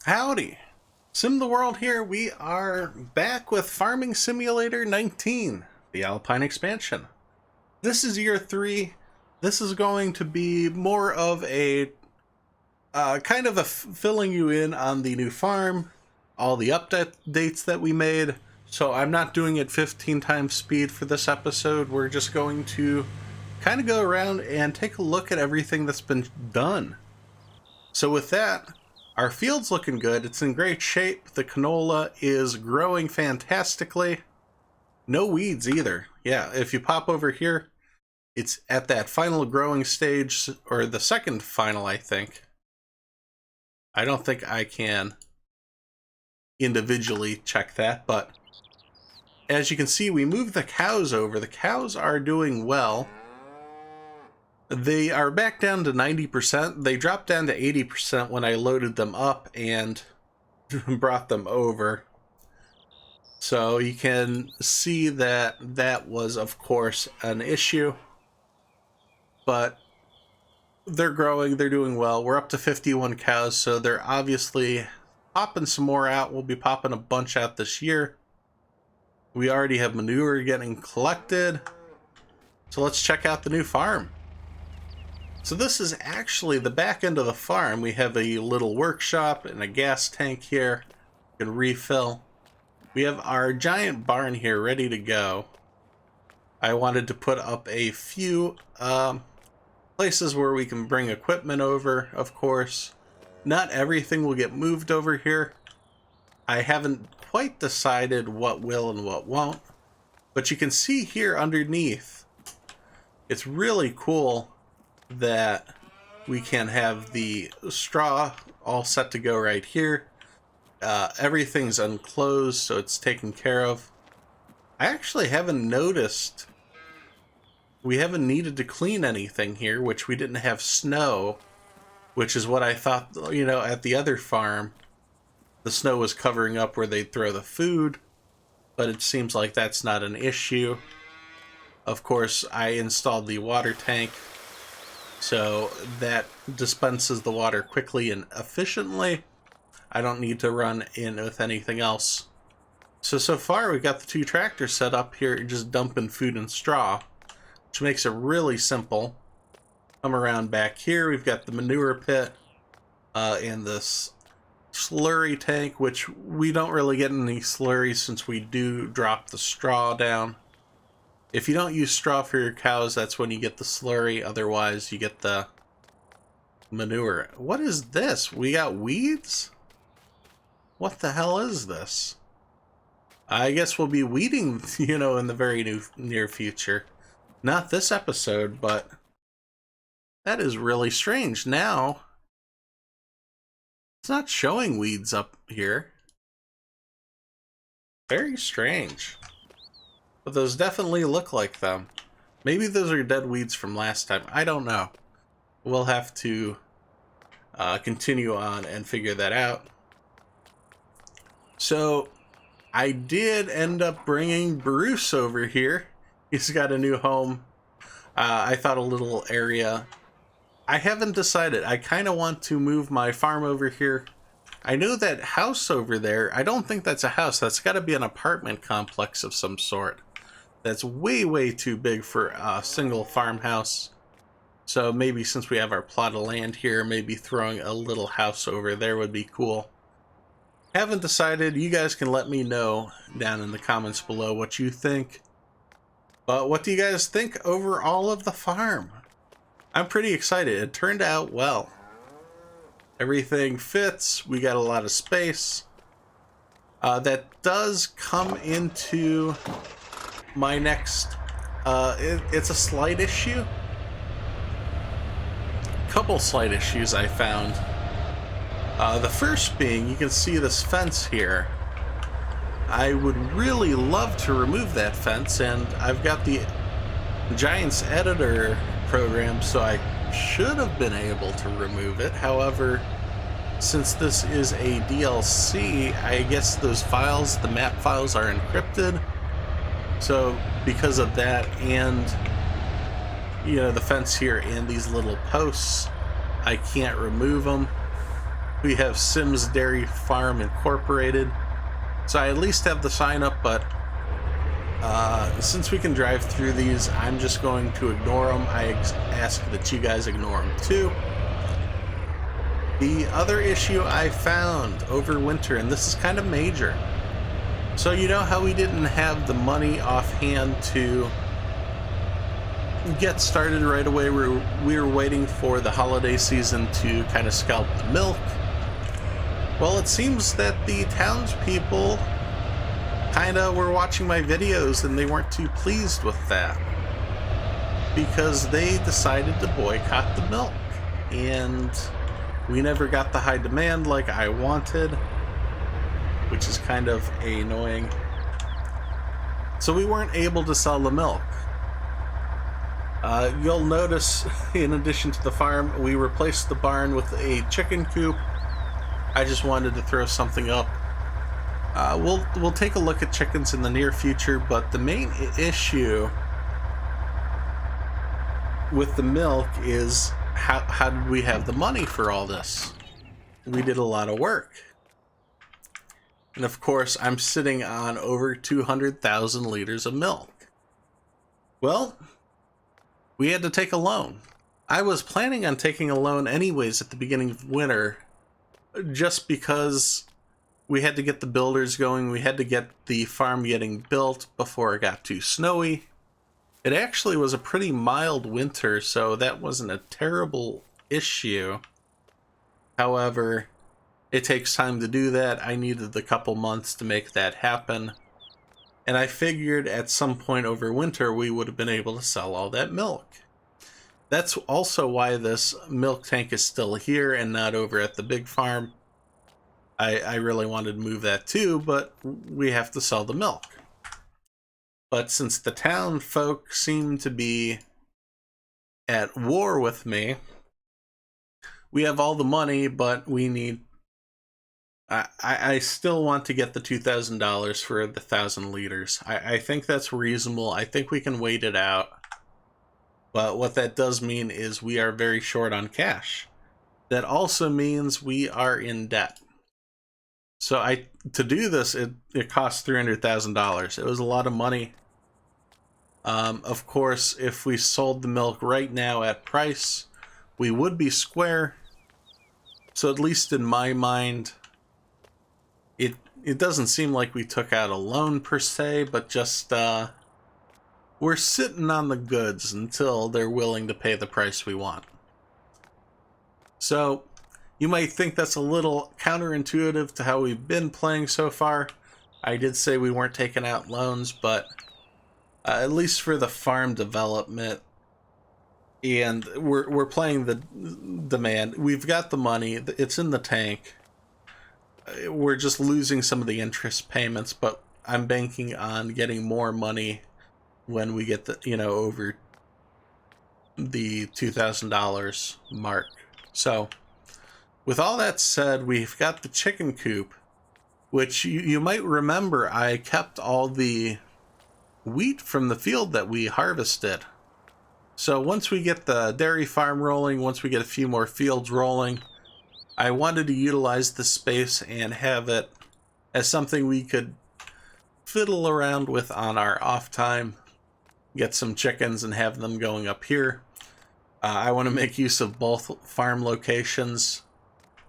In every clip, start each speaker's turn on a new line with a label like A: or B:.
A: Howdy! SimTheWorld here. We are back with Farming Simulator 19, the Alpine expansion. This is year 3. This is going to be more of a kind of a filling you in on the new farm, all the updates that we made. So I'm not doing it 15 times speed for this episode. We're just going to kind of go around and take a look at everything that's been done. So with that, our field's looking good. It's in great shape. The canola is growing fantastically. No weeds either. Yeah, if you pop over here, it's at that final growing stage, or the second final, I think. I don't think I can individually check that, but as you can see, we moved the cows over. The cows are doing well. They are back down to 90%. They dropped down to 80% when I loaded them up and brought them over. So you can see that that was, of course, an issue. But they're growing, they're doing well. We're up to 51 cows, so they're obviously popping some more out. We'll be popping a bunch out this year. We already have manure getting collected. So let's check out the new farm. So this is actually the back end of the farm. We have a little workshop and a gas tank here. You can refill. We have our giant barn here ready to go. I wanted to put up a few places where we can bring equipment over, of course. Not everything will get moved over here. I haven't quite decided what will and what won't. But you can see here underneath, it's really cool that we can have the straw all set to go right here. Everything's unclosed, so it's taken care of. I actually haven't noticed we haven't needed to clean anything here, which we didn't have snow, which is what I thought, you know, at the other farm. The snow was covering up where they'd throw the food, but it seems like that's not an issue. Of course, I installed the water tank, so that dispenses the water quickly and efficiently. I don't need to run in with anything else. So far we've got the 2 tractors set up here, just dumping food and straw, which makes it really simple. Come around back here, we've got the manure pit and this slurry tank, which we don't really get any slurry since we do drop the straw down. If you don't use straw for your cows, that's when you get the slurry. Otherwise, you get the manure. What is this? We got weeds? What the hell is this? I guess we'll be weeding, you know, in the very near future. Not this episode, but that is really strange. Now, it's not showing weeds up here. Very strange. But those definitely look like them. Maybe those are dead weeds from last time. I don't know. We'll have to continue on and figure that out. So, I did end up bringing Bruce over here. He's got a new home. I thought a little area. I haven't decided. I kind of want to move my farm over here. I know that house over there, I don't think that's a house. That's got to be an apartment complex of some sort. That's way, way too big for a single farmhouse. So maybe since we have our plot of land here, maybe throwing a little house over there would be cool. Haven't decided. You guys can let me know down in the comments below what you think. But what do you guys think overall of the farm? I'm pretty excited. It turned out well. Everything fits. We got a lot of space. That does come into my next, it's a slight issue. Couple slight issues I found. The first being, you can see this fence here. I would really love to remove that fence, and I've got the Giants editor program, so I should have been able to remove it. However, since this is a DLC, I guess those files, the map files, are encrypted. So because of that, and you know, the fence here and these little posts, I can't remove them. We have Sims Dairy Farm Incorporated. So I at least have the sign up, but since we can drive through these, I'm just going to ignore them. I ask that you guys ignore them too. The other issue I found over winter, and this is kind of major. So you know how we didn't have the money offhand to get started right away? We were waiting for the holiday season to kind of scalp the milk. Well, it seems that the townspeople kind of were watching my videos and they weren't too pleased with that, because they decided to boycott the milk, and we never got the high demand like I wanted, which is kind of annoying. So we weren't able to sell the milk. You'll notice, in addition to the farm, we replaced the barn with a chicken coop. I just wanted to throw something up. We'll take a look at chickens in the near future, but the main issue with the milk is how did we have the money for all this? We did a lot of work. And of course, I'm sitting on over 200,000 liters of milk. Well, we had to take a loan. I was planning on taking a loan anyways at the beginning of winter, just because we had to get the builders going. We had to get the farm getting built before it got too snowy. It actually was a pretty mild winter, so that wasn't a terrible issue. However, it takes time to do that. I needed a couple months to make that happen. And I figured at some point over winter we would have been able to sell all that milk. That's also why this milk tank is still here and not over at the big farm. I really wanted to move that too, but we have to sell the milk. But since the town folk seem to be at war with me, we have all the money, but we need... I still want to get the $2,000 for the 1,000 liters. I think that's reasonable. I think we can wait it out. But what that does mean is we are very short on cash. That also means we are in debt. So to do this, it cost $300,000. It was a lot of money. Of course, if we sold the milk right now at price, we would be square. So at least in my mind, it doesn't seem like we took out a loan per se, but just we're sitting on the goods until they're willing to pay the price we want. So you might think that's a little counterintuitive to how we've been playing so far. I did say we weren't taking out loans, but at least for the farm development, and we're playing the demand. We've got the money. It's in the tank. We're just losing some of the interest payments, but I'm banking on getting more money when we get the, over the $2,000 mark. So with all that said, we've got the chicken coop, which you might remember I kept all the wheat from the field that we harvested. So once we get the dairy farm rolling, once we get a few more fields rolling, I wanted to utilize the space and have it as something we could fiddle around with on our off time, get some chickens and have them going up here. I want to make use of both farm locations,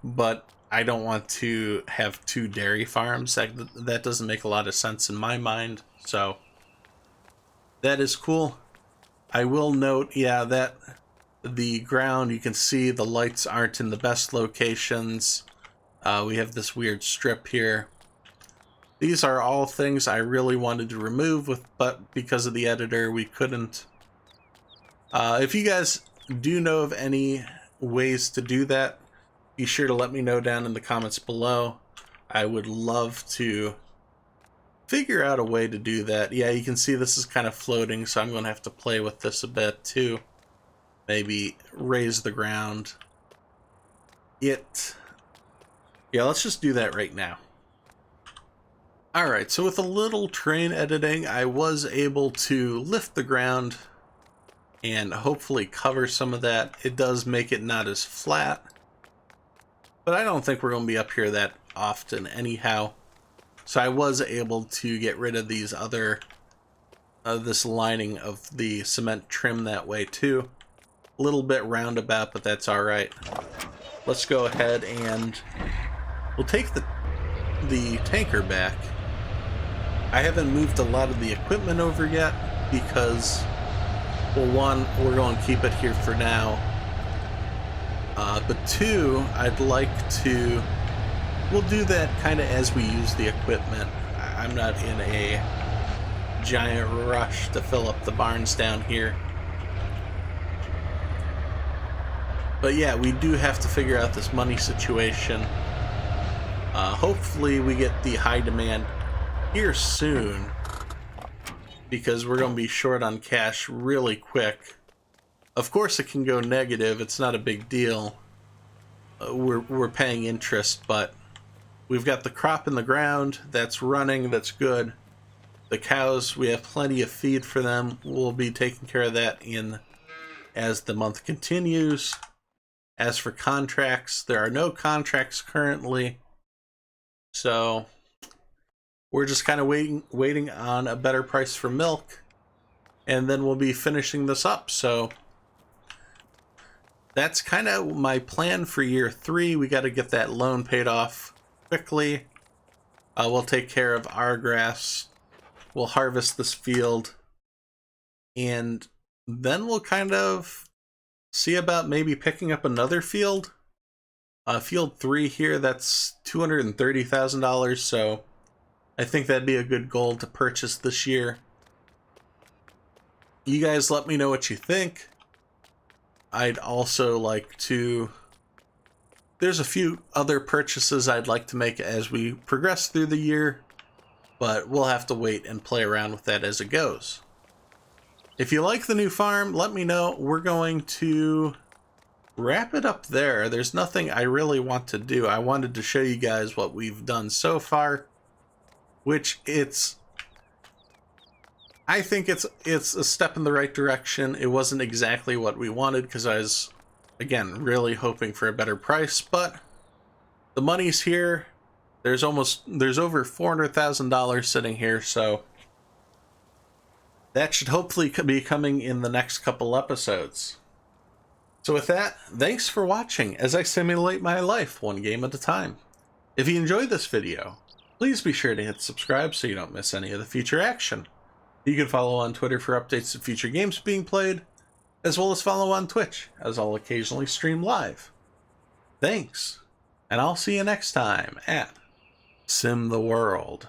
A: but I don't want to have two dairy farms. That doesn't make a lot of sense in my mind, so that is cool. I will note, that the ground, you can see the lights aren't in the best locations. We have this weird strip here. These are all things I really wanted to remove, but because of the editor, we couldn't. If you guys do know of any ways to do that, be sure to let me know down in the comments below. I would love to figure out a way to do that. Yeah, you can see this is kind of floating, so I'm going to have to play with this a bit too. Maybe raise the ground. Yeah, let's just do that right now. Alright, so with a little train editing, I was able to lift the ground and hopefully cover some of that. It does make it not as flat. but I don't think we're going to be up here that often anyhow. So I was able to get rid of these other, this lining of the cement trim that way too. A little bit roundabout, but that's all right. Let's go ahead and we'll take the tanker back. I haven't moved a lot of the equipment over yet because, well, one, we're going to keep it here for now. But two, I'd like to, we'll do that kind of as we use the equipment. I'm not in a giant rush to fill up the barns down here. But yeah, we do have to figure out this money situation. Hopefully we get the high demand here soon, because we're going to be short on cash really quick. Of course it can go negative, it's not a big deal. We're paying interest, but we've got the crop in the ground that's running, that's good. The cows, we have plenty of feed for them. We'll be taking care of that as the month continues. As for contracts, there are no contracts currently, so we're just kind of waiting on a better price for milk, and then we'll be finishing this up. So that's kind of my plan for year 3. We got to get that loan paid off quickly. We'll take care of our grass. We'll harvest this field, and then we'll kind of see about maybe picking up another field. Field 3 here, that's $230,000, so I think that'd be a good goal to purchase this year. You guys let me know what you think. I'd also like to, there's a few other purchases I'd like to make as we progress through the year, but we'll have to wait and play around with that as it goes. If you like the new farm, let me know. We're going to wrap it up there. There's nothing I really want to do. I wanted to show you guys what we've done so far, which I think it's a step in the right direction. It wasn't exactly what we wanted because I was, again, really hoping for a better price, but the money's here. There's over $400,000 sitting here, so that should hopefully be coming in the next couple episodes. So with that, thanks for watching as I simulate my life one game at a time. If you enjoyed this video, please be sure to hit subscribe so you don't miss any of the future action. You can follow on Twitter for updates of future games being played, as well as follow on Twitch, as I'll occasionally stream live. Thanks, and I'll see you next time at SimTheWorld.